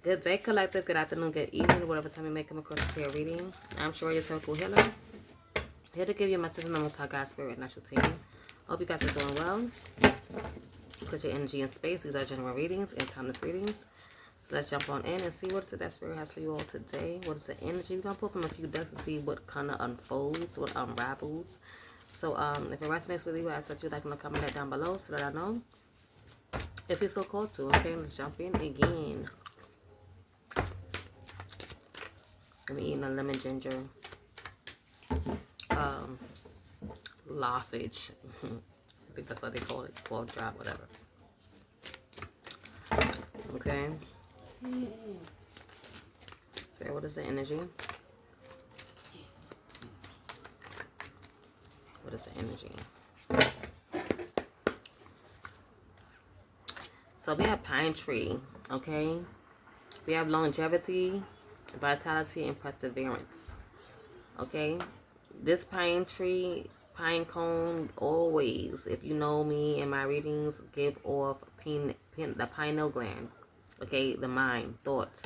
Good day, collective. Good afternoon, good evening, whatever time you may come across this here reading. I'm sure you're Total Healer. Here to give you a message from the Most High God Spirit and Natural Team. Hope you guys are doing well. Put your energy in space. These are general readings and timeless readings. So let's jump on in and see what is it that Spirit has for you all today. What is the energy? We're going to pull from a few decks to see what kind of unfolds, what unravels. So if it resonates with you, I ask that you like and comment that down below so that I know if you feel called to. Okay, let's jump in again. I'm eating a lemon ginger lozenge. I think that's what they call it, 12 drop, whatever. Okay. So what is the energy? What is the energy? So we have pine tree, okay? We have longevity, vitality, and perseverance, okay? This pine tree, pine cone, always, if you know me in my readings, give off the pineal gland, okay? The mind, thoughts.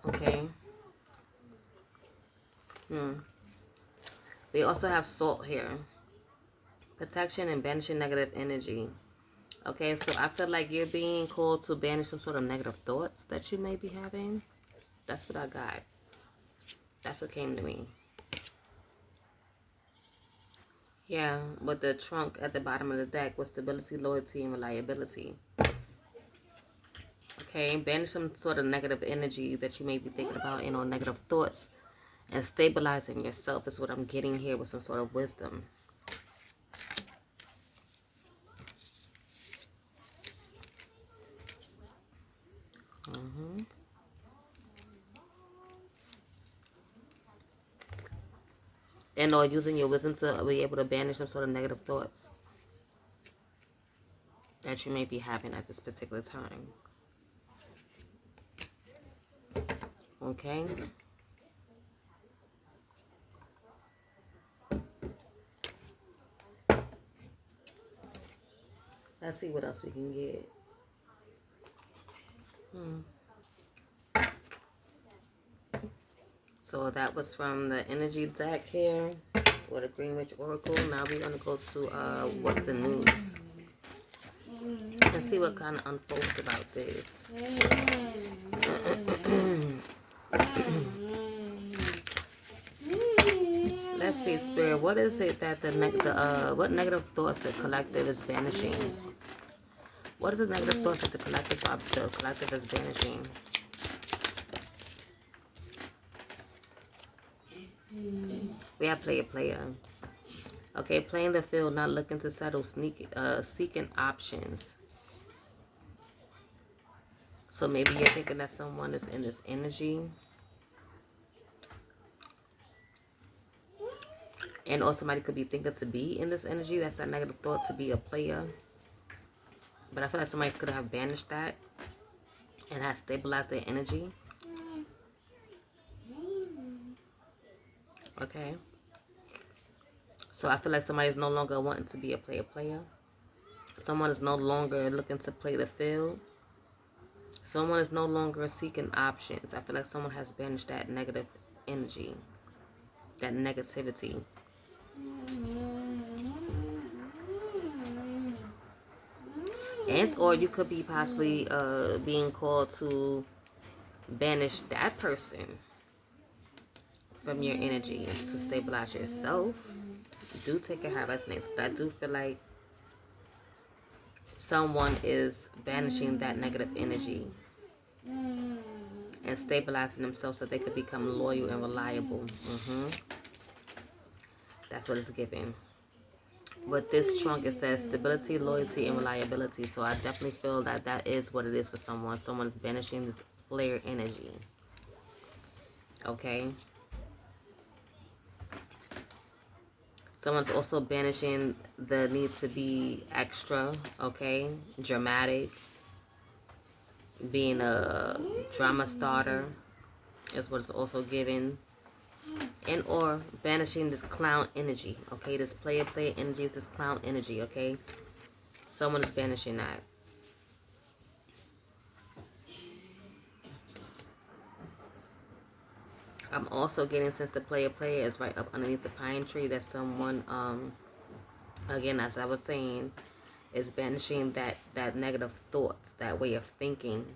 Okay. We also have salt here. Protection and banishing negative energy. Okay, so I feel like you're being called to banish some sort of negative thoughts that you may be having. That's what I got. That's what came to me. Yeah, with the trunk at the bottom of the deck with stability, loyalty, and reliability. Okay, banish some sort of negative energy that you may be thinking about, negative thoughts. And stabilizing yourself is what I'm getting here with some sort of wisdom. And or using your wisdom to be able to banish some sort of negative thoughts that you may be having at this particular time. Okay. Let's see what else we can get. So that was from the energy deck here, or the Greenwich Oracle. Now we're gonna go to what's the news. Let's see what kind of unfolds about this. Let's see, Spirit. What is it that what negative thoughts the collective is banishing? What is the negative thoughts that the collective is banishing? We have Playa. Okay, playing the field, not looking to settle, seeking options. So maybe you're thinking that someone is in this energy. And or somebody could be thinking to be in this energy. That's that negative thought, to be a player. But I feel like somebody could have banished that and has stabilized their energy. Okay. So I feel like somebody is no longer wanting to be a player. Someone is no longer looking to play the field. Someone is no longer seeking options. I feel like someone has banished that negative energy, that negativity. And or you could be possibly being called to banish that person from your energy to stabilize yourself. Do take it how it resonates, but I do feel like someone is banishing that negative energy and stabilizing themselves so they could become loyal and reliable. That's what it's giving. With this trunk, it says stability, loyalty, and reliability. So I definitely feel that that is what it is for someone. Someone is banishing this player energy. Okay. Someone's also banishing the need to be extra, okay? Dramatic. Being a drama starter is what it's also giving. And or banishing this clown energy, okay? This player energy is this clown energy, okay? Someone is banishing that. I'm also getting, since the player is right up underneath the pine tree, that someone, again, as I was saying, is banishing that negative thoughts, that way of thinking.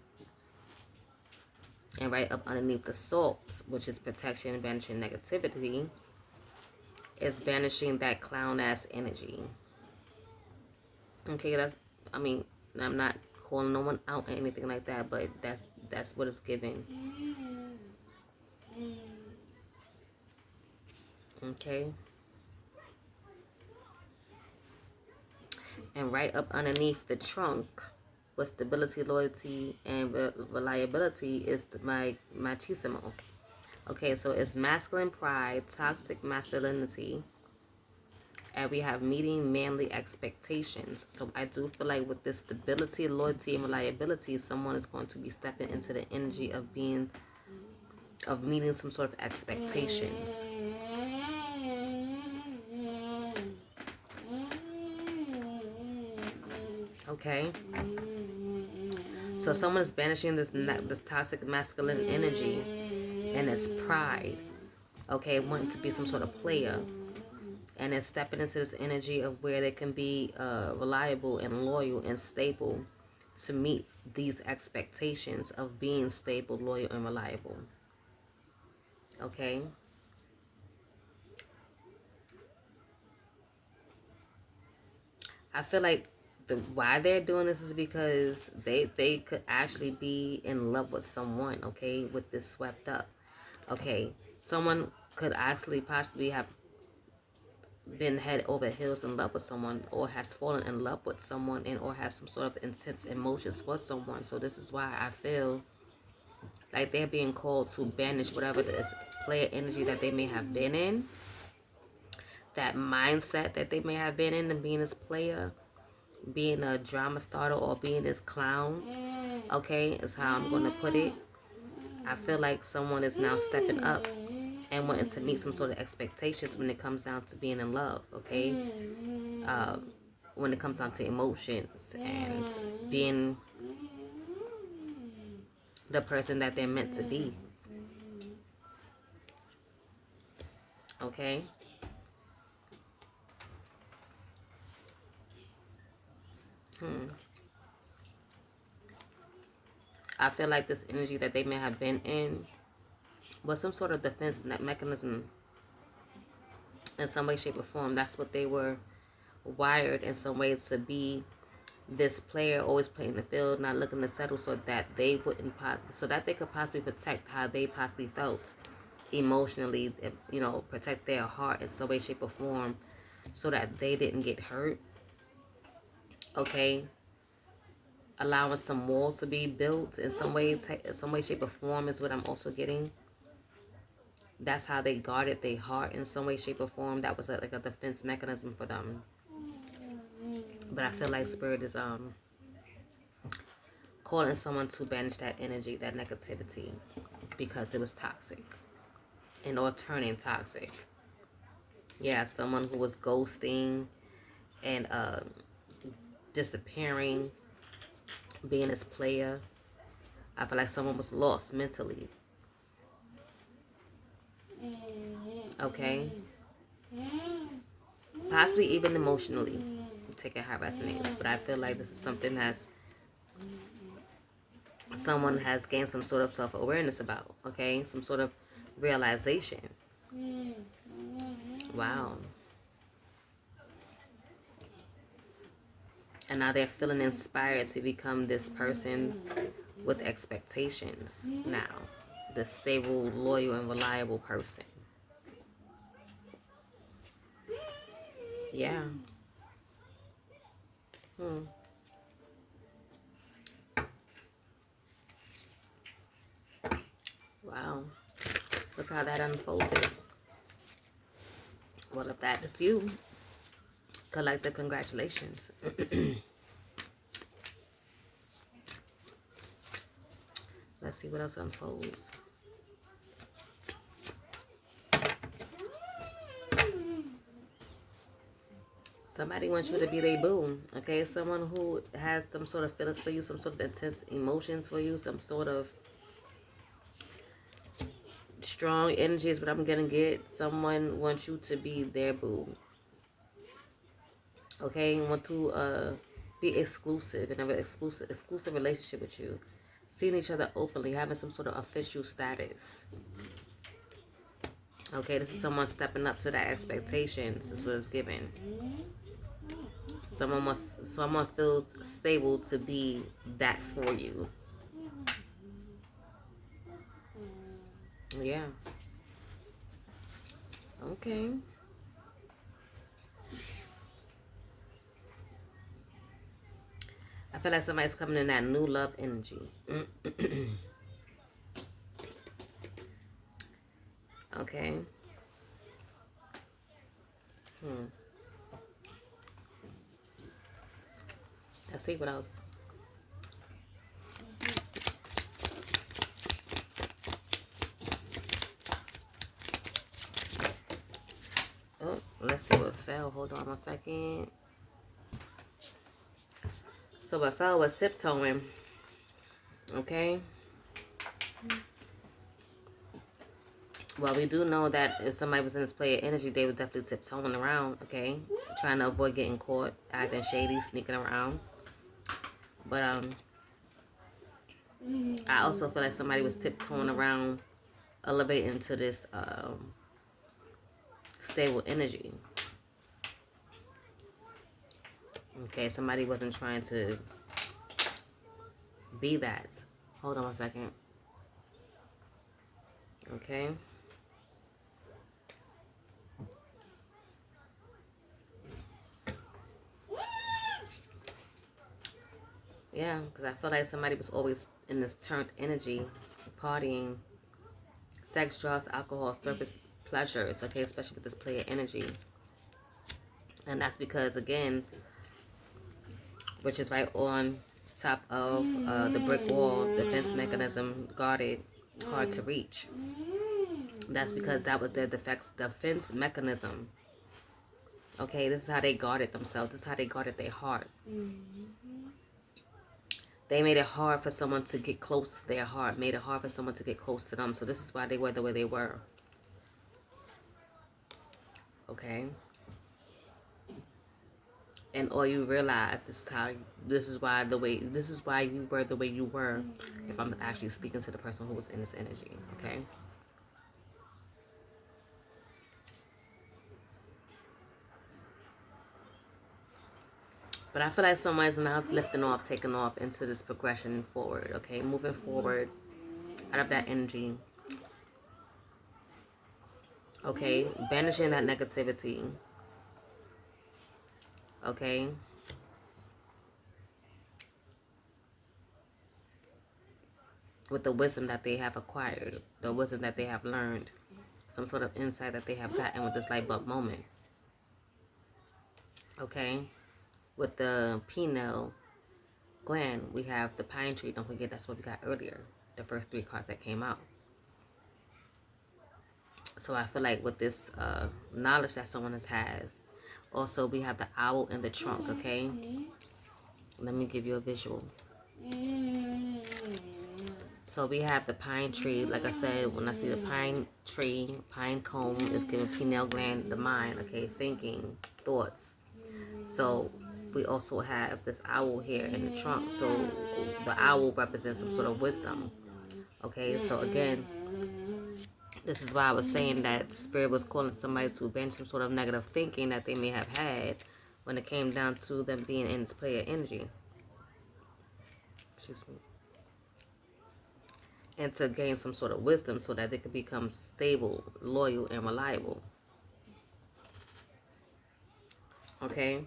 And right up underneath the salt, which is protection, banishing negativity, is banishing that clown ass energy. Okay, I mean, I'm not calling no one out or anything like that, but that's what it's giving. Okay. And right up underneath the trunk with stability, loyalty, and reliability is my machismo. Okay, so it's masculine pride, toxic masculinity, and we have meeting manly expectations. So I do feel like with this stability, loyalty, and reliability, someone is going to be stepping into the energy of meeting some sort of expectations. Okay, so someone is banishing this toxic masculine energy and its pride. Okay, wanting to be some sort of player, and then stepping into this energy of where they can be reliable and loyal and stable to meet these expectations of being stable, loyal, and reliable. Okay. I feel like why they're doing this is because they could actually be in love with someone. Okay, with this swept up. Okay, someone could actually possibly have been head over heels in love with someone, or has fallen in love with someone, and or has some sort of intense emotions for someone. So this is why I feel like they're being called to banish whatever this player energy that they may have been in, that mindset that they may have been in, and being this player, being a drama starter, or being this clown. Okay, is how I'm going to put it. I feel like someone is now stepping up and wanting to meet some sort of expectations when it comes down to being in love. Okay, when it comes down to emotions and being the person that they're meant to be. Okay. I feel like this energy that they may have been in was some sort of defense mechanism in some way, shape, or form. That's what they were wired in some ways to be, this player always playing the field, not looking to settle, so that they wouldn't, so that they could possibly protect how they possibly felt emotionally, you know, protect their heart in some way, shape, or form, so that they didn't get hurt. Okay, allowing some walls to be built in some way, shape, or form is what I'm also getting. That's how they guarded their heart in some way, shape, or form. That was like a defense mechanism for them. But I feel like Spirit is calling someone to banish that energy, that negativity, because it was toxic, and or turning toxic. Yeah, someone who was ghosting and disappearing, being this player. I feel like someone was lost mentally. Okay, possibly even emotionally. Take it how it resonates, but I feel like this is something that's someone has gained some sort of self-awareness about. Okay, some sort of realization. Wow. And now they're feeling inspired to become this person with expectations now. The stable, loyal, and reliable person. Yeah. Wow. Look how that unfolded. Well, if that is you, collective congratulations. Let's see what else unfolds. Somebody wants you to be their boo, okay? Someone who has some sort of feelings for you, some sort of intense emotions for you, some sort of strong energy is what I'm gonna get. Someone wants you to be their boo, okay? Want to be exclusive in an exclusive relationship with you, seeing each other openly, having some sort of official status. Okay, this is someone stepping up to that expectations. Is what it's given. Someone feels stable to be that for you. Yeah. Okay. I feel like somebody's coming in that new love energy. Okay. Let's see what else. Oh, let's see what fell. Hold on 1 second. So what fell was tiptoeing. Okay. Well, we do know that if somebody was in this player energy, they would definitely tiptoeing around, okay? Trying to avoid getting caught, acting shady, sneaking around. But I also feel like somebody was tiptoeing around, elevating to this stable energy. Okay, somebody wasn't trying to be that. Hold on 1 second. Okay. Yeah, because I feel like somebody was always in this turned energy, partying, sex, drugs, alcohol, surface pleasures, okay, especially with this player energy. And that's because, again, which is right on top of the brick wall, defense mechanism, guarded, hard to reach. That's because that was their defense mechanism. Okay, this is how they guarded themselves. This is how they guarded their heart. They made it hard for someone to get close to their heart. Made it hard for someone to get close to them. So this is why they were the way they were. Okay. And all you realize this is why you were the way you were. If I'm actually speaking to the person who was in this energy. Okay. But I feel like someone's now lifting off, taking off into this progression forward, okay? Moving forward out of that energy. Okay? Banishing that negativity. Okay? With the wisdom that they have acquired, the wisdom that they have learned, some sort of insight that they have gotten with this light bulb moment. Okay? With the pineal gland, we have the pine tree. Don't forget, that's what we got earlier. The first 3 cards that came out. So I feel like with this knowledge that someone has had, also we have the owl in the trunk, okay? Let me give you a visual. So we have the pine tree. Like I said, when I see the pine tree, pine cone is giving pineal gland the mind, okay? Thinking, thoughts. So we also have this owl here in the trunk. So the owl represents some sort of wisdom. Okay, so again, this is why I was saying that Spirit was calling somebody to bend some sort of negative thinking that they may have had when it came down to them being in this player energy. Excuse me. And to gain some sort of wisdom so that they could become stable, loyal, and reliable. Okay?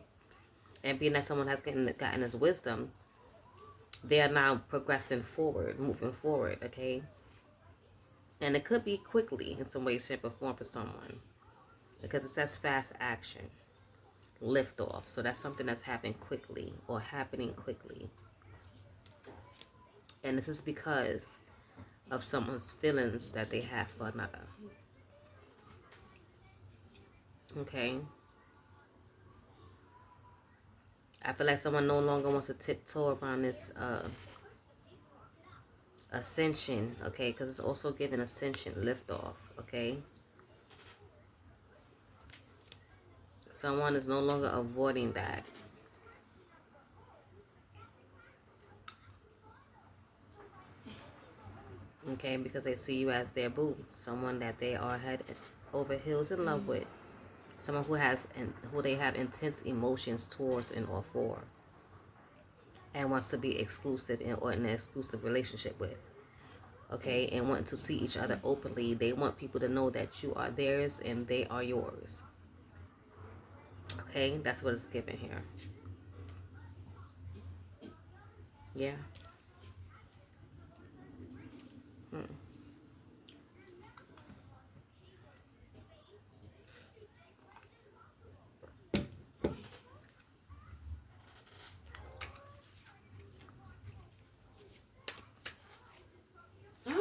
And being that someone has gotten this wisdom, they are now progressing forward, moving forward, okay? And it could be quickly in some way, shape, or form for someone. Because it says fast action. Lift off. So that's something that's happening quickly or happening quickly. And this is because of someone's feelings that they have for another. Okay? I feel like someone no longer wants to tiptoe around this ascension, okay? Because it's also giving ascension, liftoff, okay? Someone is no longer avoiding that. Okay, because they see you as their boo. Someone that they are head over heels in love with. Someone who has and who they have intense emotions towards and or for. And wants to be exclusive or in an exclusive relationship with. Okay, and wanting to see each other openly. They want people to know that you are theirs and they are yours. Okay, that's what it's given here. Yeah.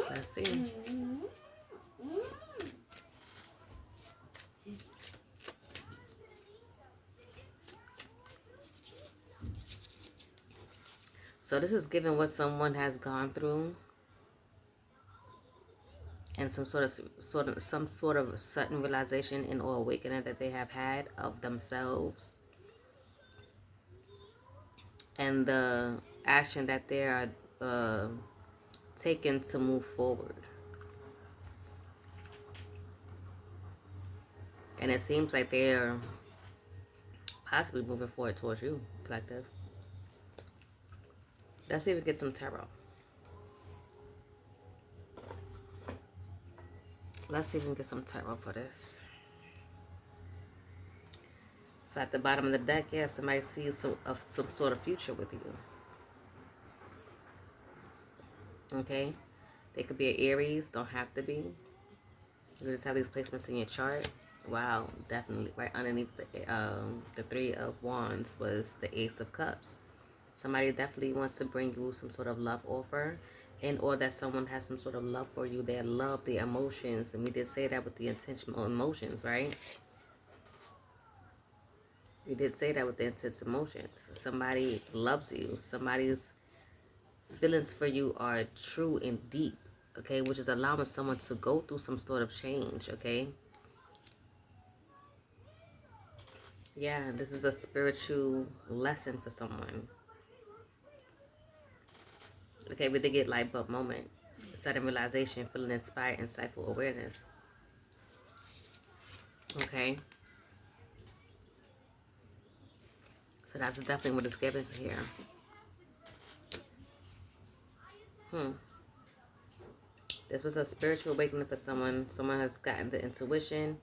Let's see. So this is given what someone has gone through and some sort of sudden realization and or awakening that they have had of themselves and the action that they are taking to move forward. And it seems like they're possibly moving forward towards you, collective. Let's see if we get some tarot. Let's see if we can get some tarot for this. So at the bottom of the deck, yeah, somebody sees some sort of future with you. Okay? They could be an Aries, don't have to be. You just have these placements in your chart. Wow, definitely. Right underneath the Three of Wands was the Ace of Cups. Somebody definitely wants to bring you some sort of love offer, and or that someone has some sort of love for you. They love the emotions, and we did say that with the intentional emotions, right? We did say that with the intense emotions. Somebody loves you. Somebody's feelings for you are true and deep, okay? Which is allowing someone to go through some sort of change, okay? Yeah, this is a spiritual lesson for someone. Okay, we did get light bulb moment. Sudden realization, feeling inspired, insightful awareness. Okay. So that's definitely what it's given here. This was a spiritual awakening for someone. Someone has gotten the intuition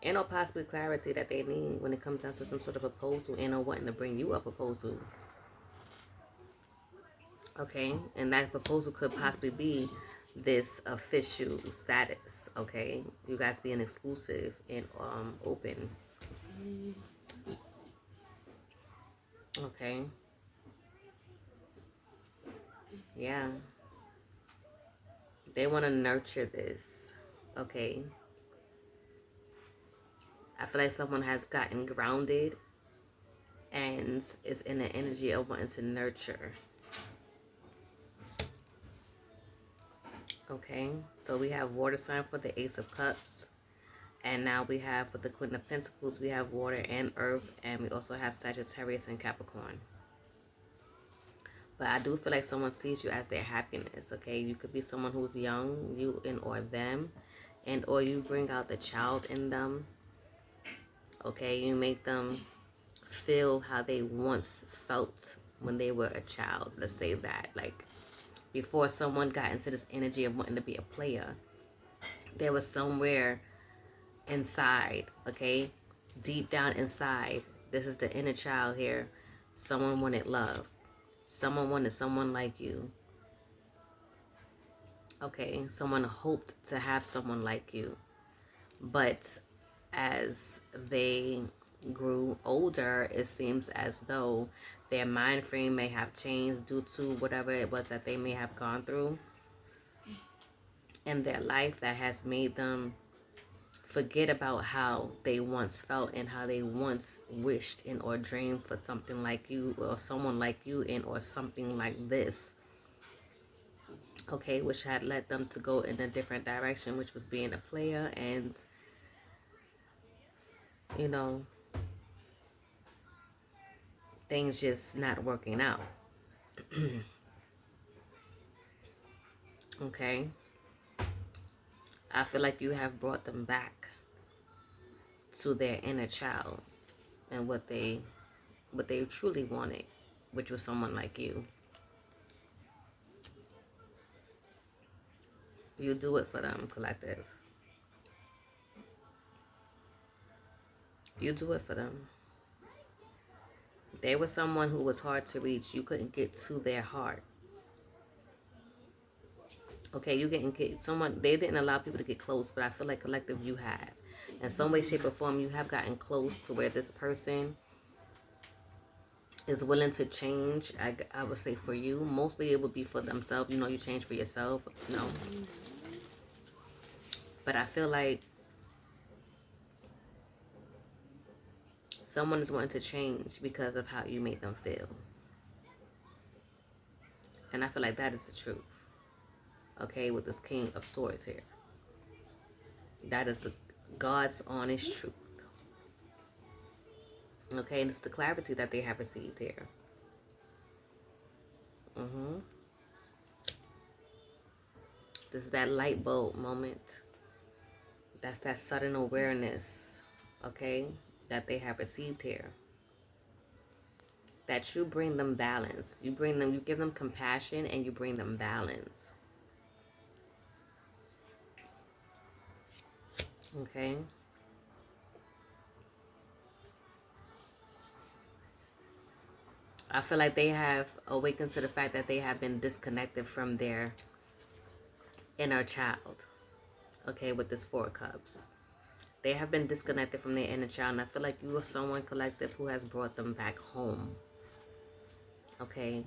and or possibly clarity that they need when it comes down to some sort of proposal and or wanting to bring you a proposal. Okay, and that proposal could possibly be this official status. Okay, you guys being exclusive and open. Okay, yeah, they want to nurture this. Okay, I feel like someone has gotten grounded and is in the energy of wanting to nurture. Okay, so we have water sign for the Ace of Cups. And now we have for the Queen of Pentacles, we have water and earth. And we also have Sagittarius and Capricorn. But I do feel like someone sees you as their happiness, okay? You could be someone who's young, you and or them. And or you bring out the child in them. Okay, you make them feel how they once felt when they were a child. Let's say that. Like, before someone got into this energy of wanting to be a player, there was somewhere inside, okay, deep down inside, this is the inner child here. Someone wanted love. Someone wanted someone like you. Okay, someone hoped to have someone like you. But as they grew older, it seems as though their mind frame may have changed due to whatever it was that they may have gone through in their life that has made them forget about how they once felt and how they once wished and or dreamed for something like you or someone like you and or something like this. Okay, which had led them to go in a different direction, which was being a player and, you know, things just not working out. Okay, I feel like you have brought them back to their inner child and what they truly wanted, which was someone like you. You do it for them, collective. You do it for them. They were someone who was hard to reach. You couldn't get to their heart. Okay, you didn't get someone. They didn't allow people to get close, but I feel like collective, you have, in some way, shape, or form, you have gotten close to where this person is willing to change. I would say for you, mostly it would be for themselves. You know, you change for yourself. No, but I feel like someone is wanting to change because of how you made them feel, and I feel like that is the truth. Okay, with this King of Swords here, that is the God's honest truth. Okay, and it's the clarity that they have received here. This is that light bulb moment. That's that sudden awareness, okay, that they have received here. That you bring them balance. You give them compassion and you bring them balance. Okay? I feel like they have awakened to the fact that they have been disconnected from their inner child. Okay, with this Four of Cups. They have been disconnected from their inner child, and I feel like you are someone, collective, who has brought them back home. Okay?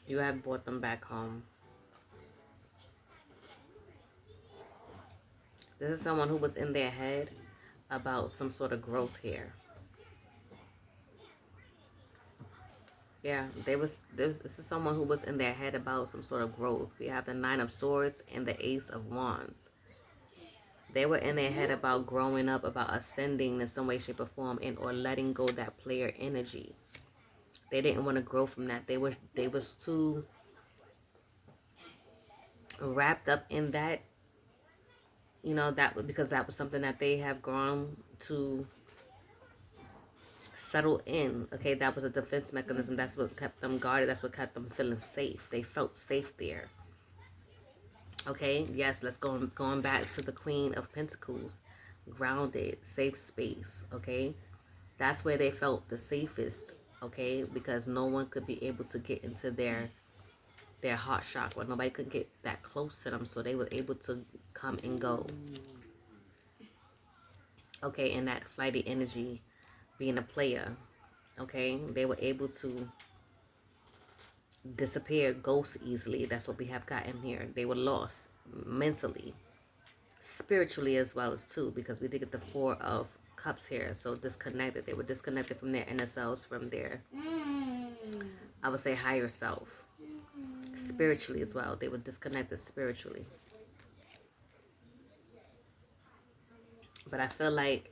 You have brought them back home. This is someone who was in their head about some sort of growth here. Yeah, this is someone who was in their head about some sort of growth. We have the Nine of Swords and the Ace of Wands. They were in their head about growing up, about ascending in some way, shape, or form, and or letting go that player energy. They didn't want to grow from that. They was too wrapped up in that, because that was something that they have grown to settle in. Okay, that was a defense mechanism. That's what kept them guarded. That's what kept them feeling safe. They felt safe there. Okay, yes, let's go going back to the Queen of Pentacles. Grounded, safe space, okay? That's where they felt the safest, okay? Because no one could be able to get into their heart chakra. Nobody could get that close to them, so they were able to come and go. Okay, and that flighty energy, being a player, okay? They were able to disappear, ghost easily. That's what we have gotten here. They were lost mentally, spiritually as well as too, because we did get the Four of Cups here. So disconnected. They were disconnected from their inner selves, from their, I would say, higher self. Spiritually as well. They were disconnected spiritually. But I feel like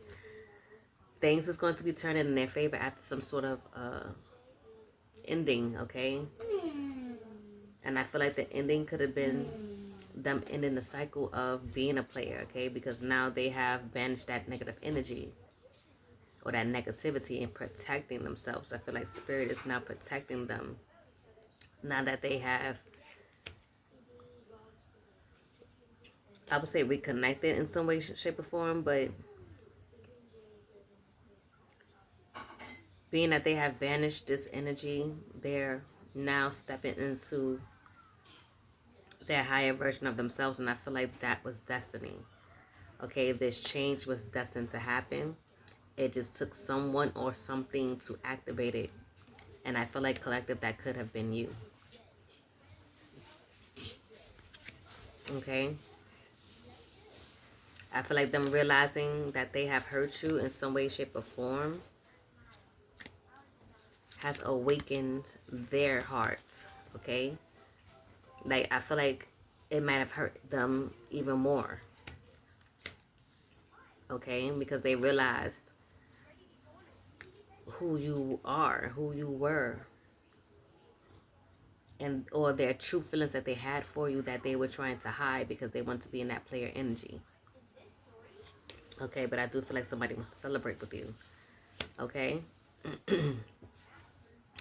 things is going to be turning in their favor after some sort of ending, okay? And I feel like the ending could have been them ending the cycle of being a player, okay? Because now they have banished that negative energy or that negativity and protecting themselves. I feel like Spirit is now protecting them. Now that they have, I would say, reconnected in some way, shape, or form, but being that they have banished this energy, they're now stepping into their higher version of themselves, and I feel like that was destiny. Okay, this change was destined to happen. It just took someone or something to activate it, and I feel like, collective, that could have been you. Okay, I feel like them realizing that they have hurt you in some way, shape, or form has awakened their hearts, okay? Like, I feel like it might have hurt them even more, okay? Because they realized who you are, who you were, and or their true feelings that they had for you that they were trying to hide because they want to be in that player energy. Okay, but I do feel like somebody wants to celebrate with you. Okay?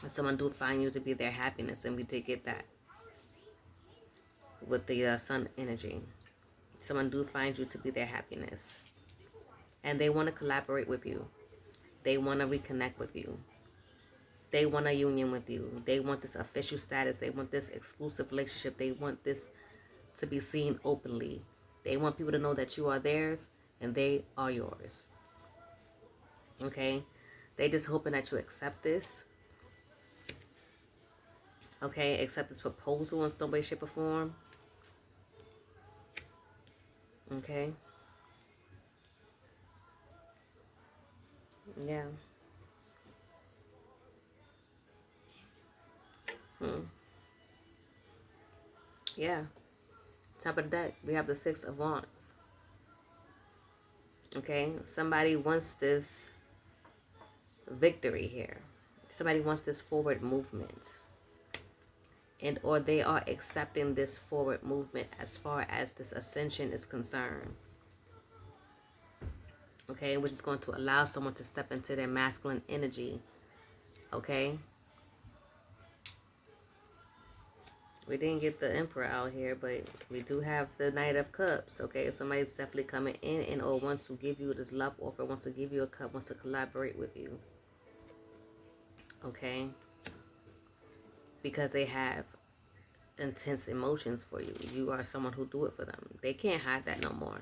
Someone do find you to be their happiness, and we did get that with the sun energy. Someone do find you to be their happiness, and they want to collaborate with you. They want to reconnect with you. They want a union with you. They want this official status. They want this exclusive relationship. They want this to be seen openly. They want people to know that you are theirs and they are yours. Okay? They just hoping that you accept this. Okay? Accept this proposal in some way, shape, or form. Okay? Yeah. Yeah. Top of the deck, we have the Six of Wands. Okay? Somebody wants this victory here. Somebody wants this forward movement. And or they are accepting this forward movement as far as this ascension is concerned. Okay? Which is going to allow someone to step into their masculine energy. Okay? We didn't get the Emperor out here, but we do have the Knight of Cups. Okay, somebody's definitely coming in and or wants to give you this love offer, wants to give you a cup, wants to collaborate with you. Okay, because they have intense emotions for you. You are someone who do it for them. They can't hide that no more.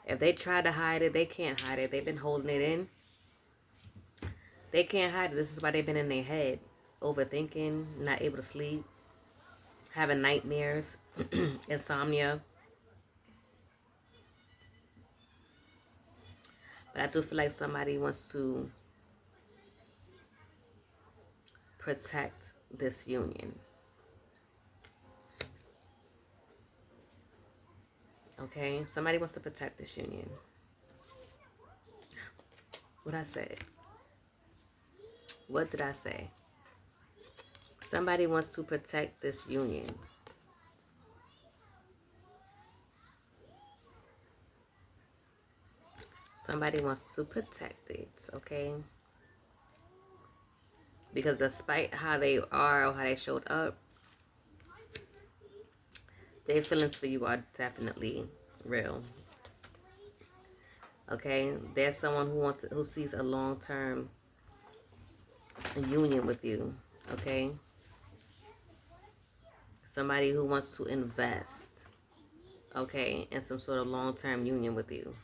If they try to hide it, they can't hide it. They've been holding it in. They can't hide it. This is why they've been in their head, overthinking, not able to sleep, having nightmares, insomnia. But I do feel like somebody wants to protect this union. Okay? Somebody wants to protect this union. What I said? What did I say? Somebody wants to protect this union. Somebody wants to protect it, okay? Because despite how they are or how they showed up, their feelings for you are definitely real. Okay? There's someone who sees a long-term union with you, okay? Somebody who wants to invest, okay, in some sort of long-term union with you.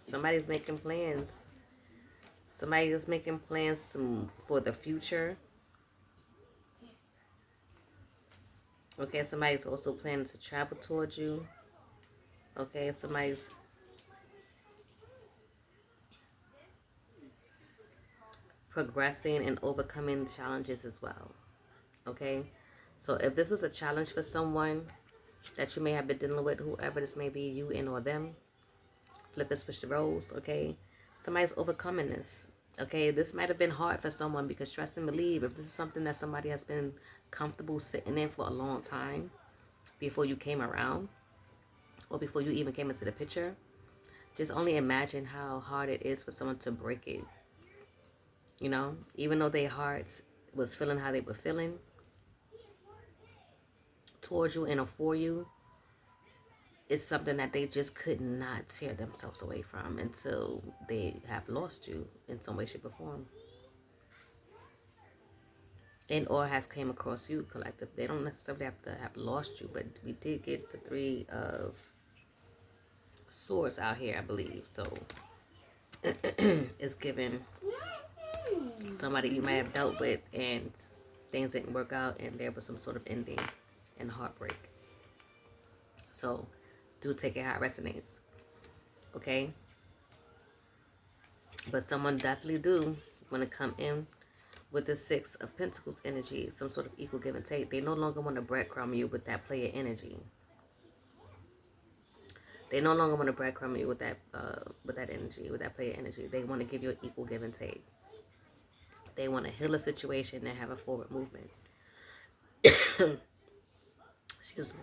Somebody's making plans. Somebody is making plans for the future. Okay, somebody's also planning to travel towards you. Okay, somebody's progressing and overcoming challenges as well. Okay, so if this was a challenge for someone that you may have been dealing with, whoever this may be, you and or them, flip and switch the roles. Okay, somebody's overcoming this. Okay, this might have been hard for someone because trust and believe, if this is something that somebody has been comfortable sitting in for a long time before you came around or before you even came into the picture, just only imagine how hard it is for someone to break it. You know, even though their hearts was feeling how they were feeling towards you and for you, it's something that they just could not tear themselves away from until they have lost you in some way, shape, or form. And or has came across you collective. They don't necessarily have to have lost you, but we did get the Three of Swords out here, I believe. So it's given somebody you might have dealt with and things didn't work out and there was some sort of ending and heartbreak. So do take it how it resonates. Okay? But someone definitely do want to come in with the Six of Pentacles energy, some sort of equal give and take. They no longer want to breadcrumb you with that player energy. They no longer want to breadcrumb you with that energy, with that player energy. They want to give you an equal give and take. They want to heal a situation and have a forward movement. Excuse me.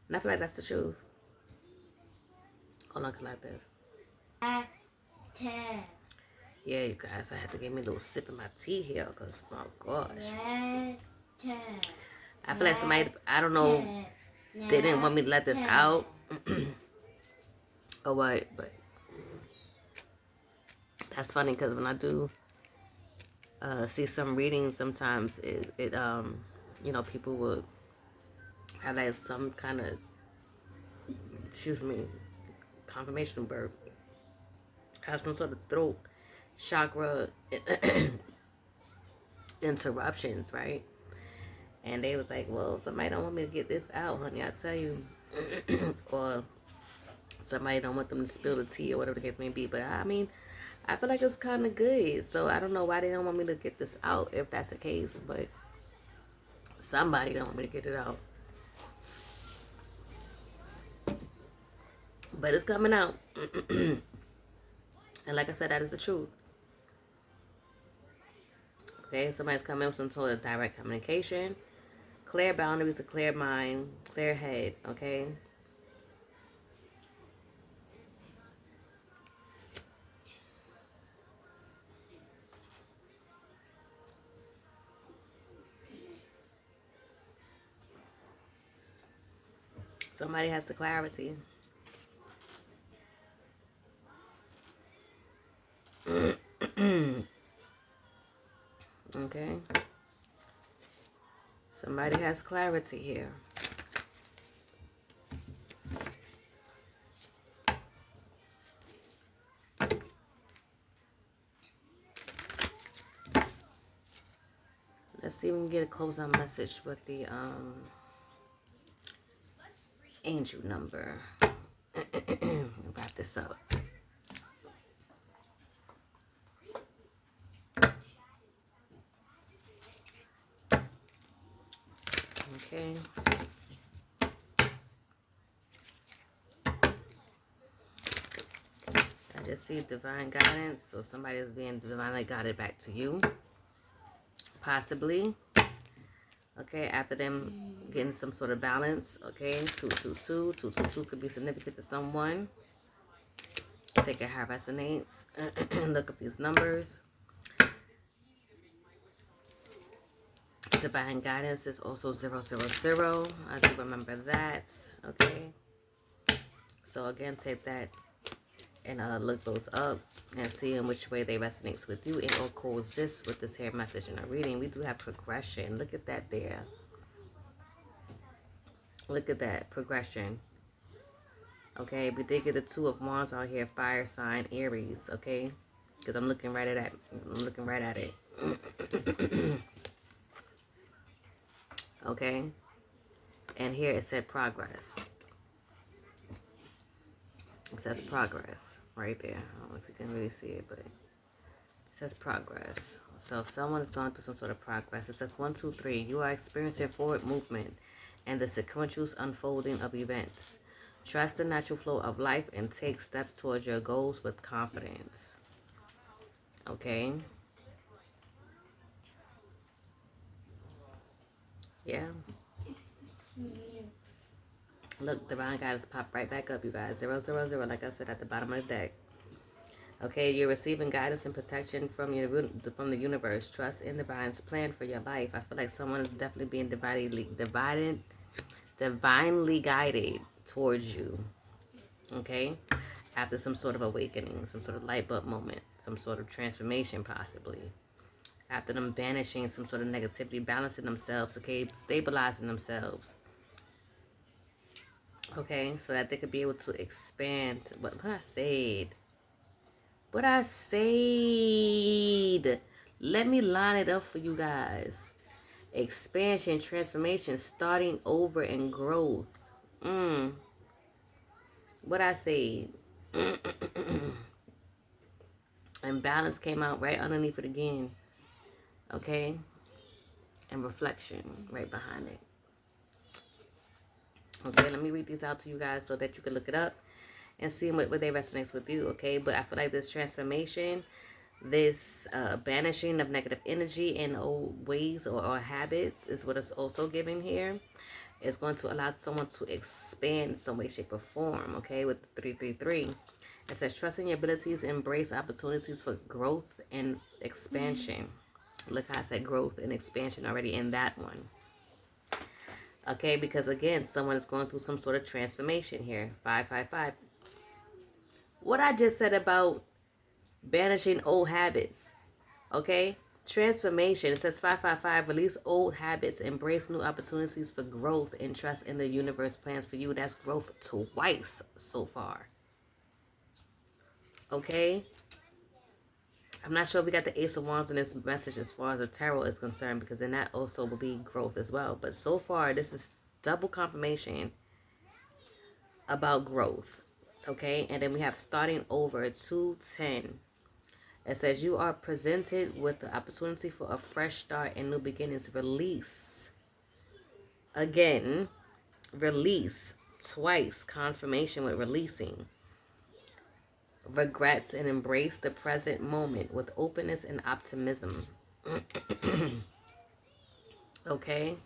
And I feel like that's the truth. Hold on, collective. Yeah, you guys, I had to give me a little sip of my tea here because, my gosh. I feel like somebody, I don't know, they didn't want me to let this out or what, but that's funny because when I do see some readings, sometimes it you know, people would have like some kind of, excuse me, confirmation birth, have some sort of throat chakra interruptions, right? And they was like, well, somebody don't want me to get this out, honey, I tell you. Or somebody don't want them to spill the tea or whatever the case may be. But I mean, I feel like it's kind of good. So I don't know why they don't want me to get this out if that's the case. But somebody don't want me to get it out. But it's coming out. And like I said, that is the truth. Okay, somebody's coming with some sort of direct communication. Clear boundaries, a clear mind, clear head, okay? Somebody has the clarity. Okay? Somebody has clarity here. Let's see if we can get a close-out message with the angel number. Wrap this up. Okay. I just see divine guidance. So somebody is being divinely guided back to you. Possibly. Okay, after them getting some sort of balance. Okay, 222. 222 could be significant to someone. Take it how it resonates. Look up these numbers. Divine guidance is also 000. I do remember that. Okay. So again, take that and look those up and see in which way they resonate with you and or coexist with this here message in our reading. We do have progression. Look at that there. Look at that progression. Okay, we did get the Two of Wands out here, fire sign Aries. Okay, because I'm looking right at that. I'm looking right at it. Okay, and here it said progress. It says progress right there. I don't know if you can really see it, but it says progress. So someone is going through some sort of progress. It says 1, 2, 3. You are experiencing forward movement and the sequential unfolding of events. Trust the natural flow of life and take steps towards your goals with confidence. Okay. Yeah. Look, divine guidance pop right back up, you guys. 000, like I said, at the bottom of the deck. Okay, you're receiving guidance and protection from the universe. Trust in divine's plan for your life. I feel like someone is definitely being divinely guided towards you. Okay, after some sort of awakening, some sort of light bulb moment, some sort of transformation, possibly. After them banishing some sort of negativity, balancing themselves. Okay, stabilizing themselves. Okay, so that they could be able to expand. What I said. What I said. Let me line it up for you guys. expansion, transformation, starting over, and growth. What I say? And balance came out right underneath it again. Okay? And reflection right behind it. Okay, let me read these out to you guys so that you can look it up and see what they resonates with you. Okay, but I feel like this transformation, this banishing of negative energy and old ways or habits is what it's also giving here. It's going to allow someone to expand in some way, shape, or form. Okay, with the 333. It says, trust in your abilities, embrace opportunities for growth and expansion. Look how I said growth and expansion already in that one. Okay, because again, someone is going through some sort of transformation here. 555. What I just said about banishing old habits. Okay, transformation. It says 555. Release old habits, embrace new opportunities for growth, and trust in the universe plans for you. That's growth twice so far. Okay. I'm not sure if we got the Ace of Wands in this message as far as the tarot is concerned, because then that also will be growth as well. But so far, this is double confirmation about growth. Okay, and then we have starting over, 210. It says you are presented with the opportunity for a fresh start and new beginnings. Release. Again, release. Twice, confirmation with releasing. Regrets and embrace the present moment with openness and optimism. Okay.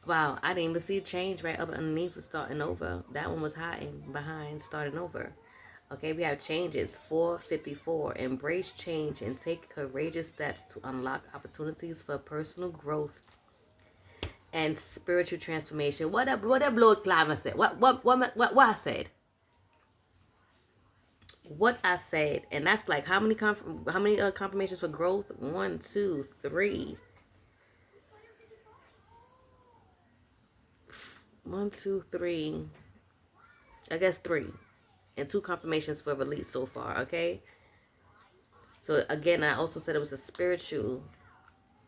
Wow, I didn't even see change right up underneath with starting over. That one was hiding behind starting over. Okay, we have changes. 454. Embrace change and take courageous steps to unlock opportunities for personal growth and spiritual transformation. What up Lord Climber said? What I said? What I said, and that's like how many confirmations for growth? 1, 2, 3. 1, 2, 3. I guess 3. And 2 confirmations for release so far, okay? So again, I also said it was a spiritual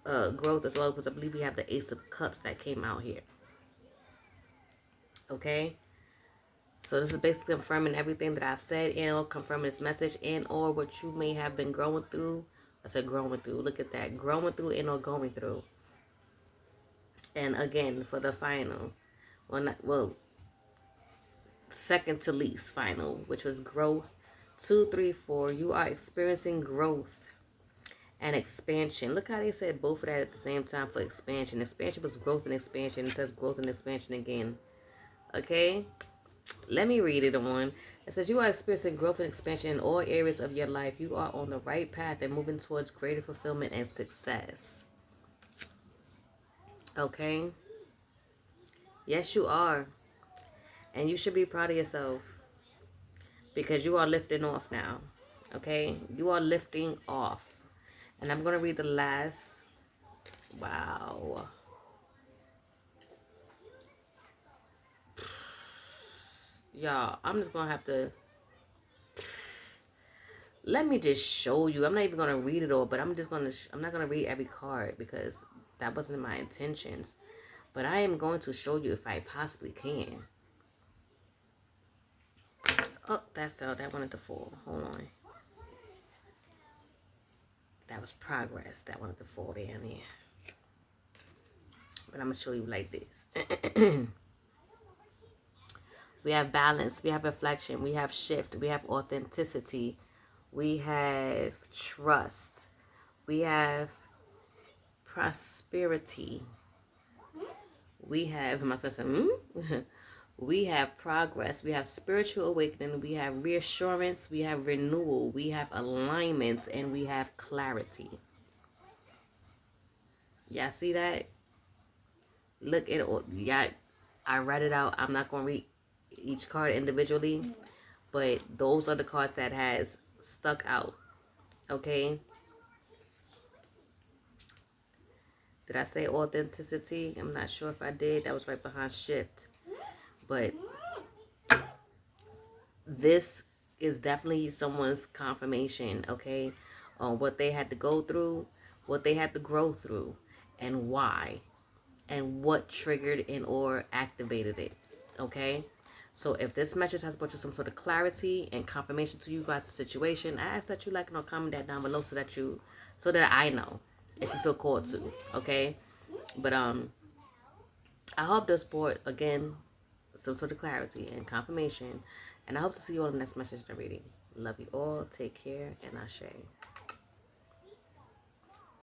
growth as well, because I believe we have the Ace of Cups that came out here. Okay? So this is basically confirming everything that I've said, and or confirming this message, and or what you may have been growing through. I said growing through. Look at that. Growing through and or going through. And again, for the final. Second to least final, which was growth. 2, 3, 4. You are experiencing growth and expansion. Look how they said both of that at the same time for expansion. Expansion was growth and expansion. It says growth and expansion again. Okay? Let me read it on. It says you are experiencing growth and expansion in all areas of your life. You are on the right path and moving towards greater fulfillment and success. Okay? Yes, you are. And you should be proud of yourself, because you are lifting off now. Okay? You are lifting off. And I'm going to read the last. Wow. Y'all, I'm just going to have to. Let me just show you. I'm not even going to read it all, but I'm not going to read every card because that wasn't my intentions. But I am going to show you if I possibly can. Oh, that fell. That wanted to fall. Hold on. That was progress. That wanted to fall down there. But I'm going to show you like this. We have balance. We have reflection. We have shift. We have authenticity. We have trust. We have prosperity. We have, we have progress. We have spiritual awakening. We have reassurance. We have renewal. We have alignment. And we have clarity. Y'all see that? Look at it. Yeah, I read it out. I'm not going to read each card individually, but those are the cards that has stuck out. Okay? Did I say authenticity? I'm not sure if I did. That was right behind shift. But this is definitely someone's confirmation, okay, on what they had to go through, what they had to grow through. and why, and what triggered and or activated it. Okay, so if this message has brought you some sort of clarity and confirmation to you guys' situation, I ask that you like and comment that down below so that I know if you feel called to. Okay, but I hope this brought again some sort of clarity and confirmation, and I hope to see you on the next message in the reading. Love you all. Take care, and Ashe.